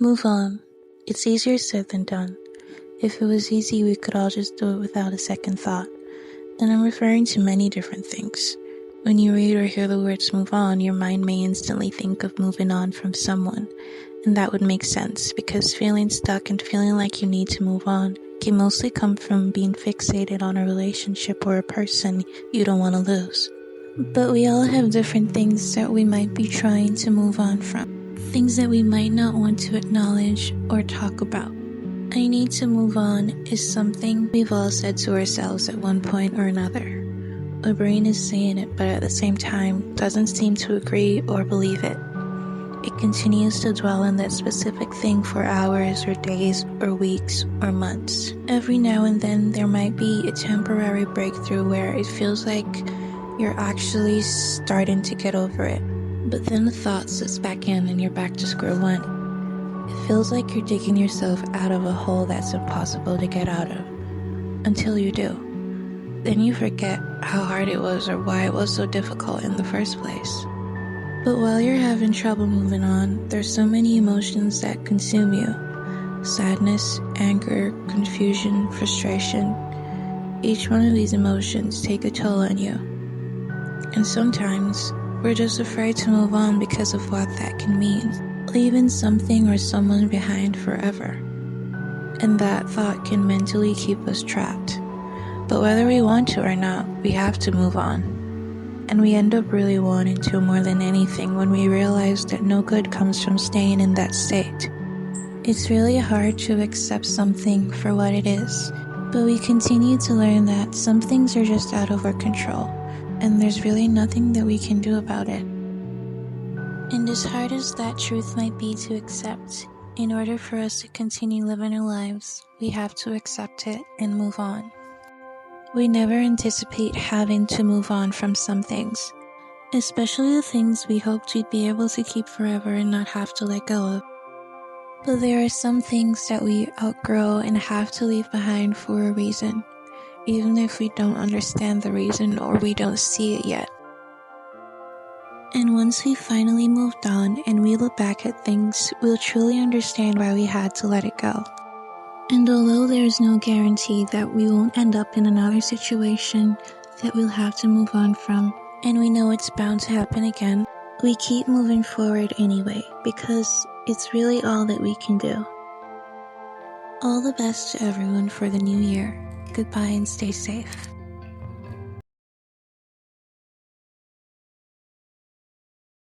Move on. It's easier said than done. If it was easy, we could all just do it without a second thought. And I'm referring to many different things. When you read or hear the words move on, your mind may instantly think of moving on from someone. And that would make sense, because feeling stuck and feeling like you need to move on can mostly come from being fixated on a relationship or a person you don't want to lose. But we all have different things that we might be trying to move on from. Things that we might not want to acknowledge or talk about. I need to move on is something we've all said to ourselves at one point or another. Our brain is saying it, but at the same time doesn't seem to agree or believe it. It continues to dwell on that specific thing for hours or days or weeks or months. Every now and then there might be a temporary breakthrough where it feels like you're actually starting to get over it. But then the thought sits back in and you're back to square one. It feels like you're digging yourself out of a hole that's impossible to get out of. Until you do. Then you forget how hard it was or why it was so difficult in the first place. But while you're having trouble moving on, there's so many emotions that consume you. Sadness, anger, confusion, frustration. Each one of these emotions take a toll on you. And sometimes, we're just afraid to move on because of what that can mean. Leaving something or someone behind forever. And that thought can mentally keep us trapped. But whether we want to or not, we have to move on. And we end up really wanting to more than anything when we realize that no good comes from staying in that state. It's really hard to accept something for what it is, but we continue to learn that some things are just out of our control. And there's really nothing that we can do about it. And as hard as that truth might be to accept, in order for us to continue living our lives, we have to accept it and move on. We never anticipate having to move on from some things, especially the things we hoped we'd be able to keep forever and not have to let go of. But there are some things that we outgrow and have to leave behind for a reason. Even if we don't understand the reason or we don't see it yet. And once we finally moved on and we look back at things, we'll truly understand why we had to let it go. And although there is no guarantee that we won't end up in another situation that we'll have to move on from, and we know it's bound to happen again, we keep moving forward anyway, because it's really all that we can do. All the best to everyone for the new year. Goodbye and stay safe.